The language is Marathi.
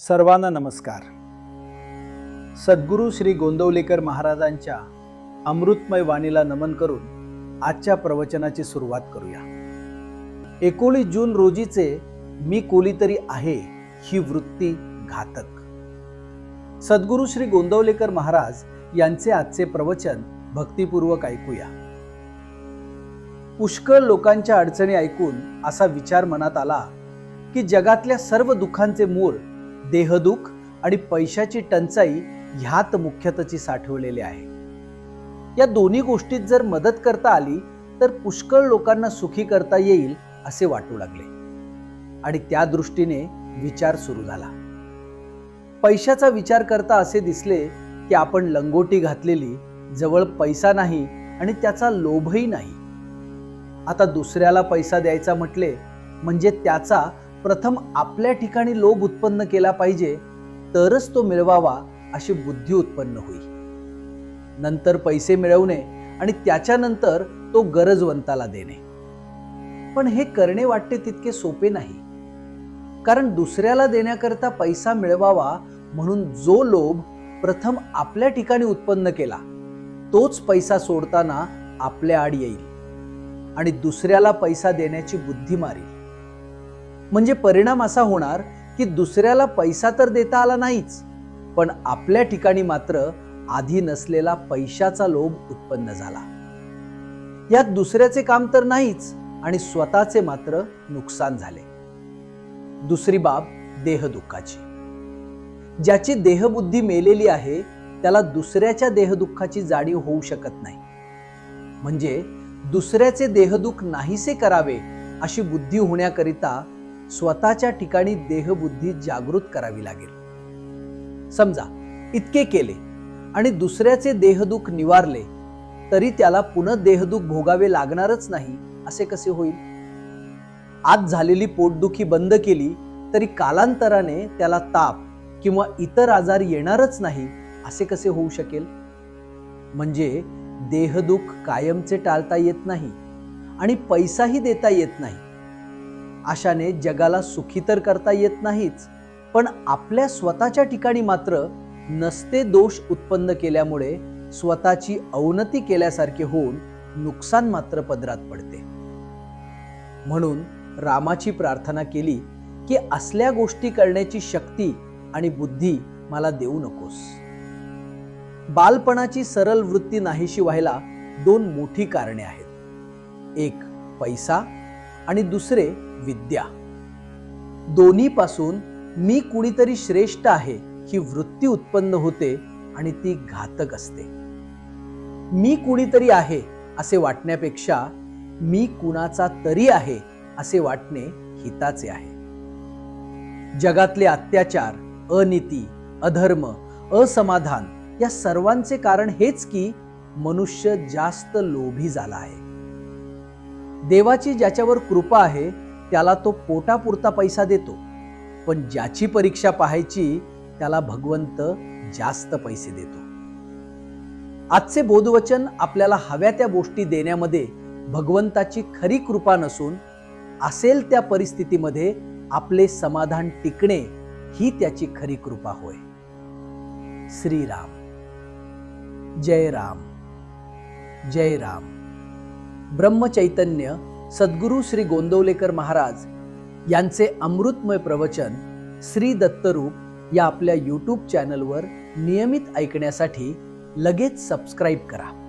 सर्वांना नमस्कार. सद्गुरू श्री गोंदवलेकर महाराजांच्या अमृतमय वाणीला नमन करून आजच्या प्रवचनाची सुरुवात करूया. 19 जून रोजीचे मी कोणीतरी आहे ही वृत्ती घातक. सद्गुरू श्री गोंदवलेकर महाराज यांचे आजचे प्रवचन भक्तिपूर्वक ऐकूया. पुष्कळ लोकांच्या अडचणी ऐकून असा विचार मनात आला की जगातल्या सर्व दुःखांचे मूळ देहदुःख आणि पैशाची टंचाई ह्यात मुख्यतःची साठवलेले आहे. या दोन्ही गोष्टीत जर मदत करता आली तर पुष्कळ लोकांना सुखी करता येईल असे वाटू लागले आणि त्या दृष्टीने विचार सुरू झाला. पैशाचा विचार करता असे दिसले की आपण लंगोटी घातलेली, जवळ पैसा नाही आणि त्याचा लोभही नाही. आता दुसऱ्याला पैसा द्यायचा म्हटले म्हणजे त्याचा प्रथम आपल्या ठिकाणी लोभ उत्पन्न केला पाहिजे, तरच तो मिळवावा अशी बुद्धी उत्पन्न होईल. नंतर पैसे मिळवणे आणि त्याच्यानंतर तो गरजवंताला देणे. पण हे करणे वाटते तितके सोपे नाही. कारण दुसऱ्याला देण्याकरता पैसा मिळवावा म्हणून जो लोभ प्रथम आपल्या ठिकाणी उत्पन्न केला तोच पैसा सोडताना आपल्या आड येईल आणि दुसऱ्याला पैसा देण्याची बुद्धी मारेल. म्हणजे परिणाम असा होणार की दुसऱ्याला पैसा तर देता आला नाहीच, पण आपल्या ठिकाणी मात्र आधी नसलेला पैशाचा लोभ उत्पन्न झाला. यात दुसऱ्याचे काम तर नाहीच आणि स्वतःचे मात्र नुकसान झाले. दुसरी बाब देहदुःखाची. ज्याची देहबुद्धी मेलेली आहे त्याला दुसऱ्याच्या देहदुःखाची जाणीव होऊ शकत नाही. म्हणजे दुसऱ्याचे देहदुःख नाहीसे करावे अशी बुद्धी होण्याकरिता स्वतःच्या ठिकाणी देहबुद्धी जागृत करावी लागेल. समजा इतके केले आणि दुसऱ्याचे देहदुःख निवारले तरी त्याला पुन्हा देहदुःख भोगावे लागणारच नाही असे कसे होईल? आज झालेली पोटदुखी बंद केली तरी कालांतराने त्याला ताप किंवा इतर आजार येणारच नाही असे कसे होऊ शकेल? म्हणजे देहदुःख कायमचे टाळता येत नाही आणि पैसाही देता येत नाही. अशाने जगाला सुखी तर करता येत नाहीच, पण आपल्या स्वतःच्या ठिकाणी मात्र नसते दोष उत्पन्न केल्यामुळे स्वतःची अवनती केल्यासारखे होऊन नुकसान मात्र पदरात पडते. म्हणून रामाची प्रार्थना केली की असल्या गोष्टी करण्याची शक्ती आणि बुद्धी मला देऊ नकोस. बालपणाची सरळ वृत्ती नाहीशी व्हायला दोन मोठी कारणे आहेत. एक पैसा आणि दुसरे विद्या. दोन्ही पासून मी कुणीतरी श्रेष्ठ आहे ही वृत्ती उत्पन्न होते आणि ती घातक असते. मी कुणीतरी आहे असे वाटण्यापेक्षा मी कुणाचा तरी आहे असे वाटणे हिताचे आहे. जगातले अत्याचार, अनीती, अधर्म, असमाधान या सर्वांचे कारण हेच की मनुष्य जास्त लोभी झाला आहे. देवाची ज्याच्यावर कृपा आहे त्याला तो पोटापुरता पैसा देतो, पण ज्याची परीक्षा पाहायची त्याला भगवंत जास्त पैसे देतो. आजचे बोधवचन आपल्याला हव्या त्या गोष्टी देण्यामध्ये भगवंताची खरी कृपा नसून असेल त्या परिस्थितीमध्ये आपले समाधान टिकणे ही त्याची खरी कृपा होय. श्रीराम. जय राम. जय राम. ब्रह्मचैतन्य सद्गुरू श्री गोंदवलेकर महाराज यांचे अमृतमय प्रवचन श्री दत्तरूप या आपल्या YouTube चॅनलवर नियमित ऐकण्यासाठी लगेच सबस्क्राईब करा.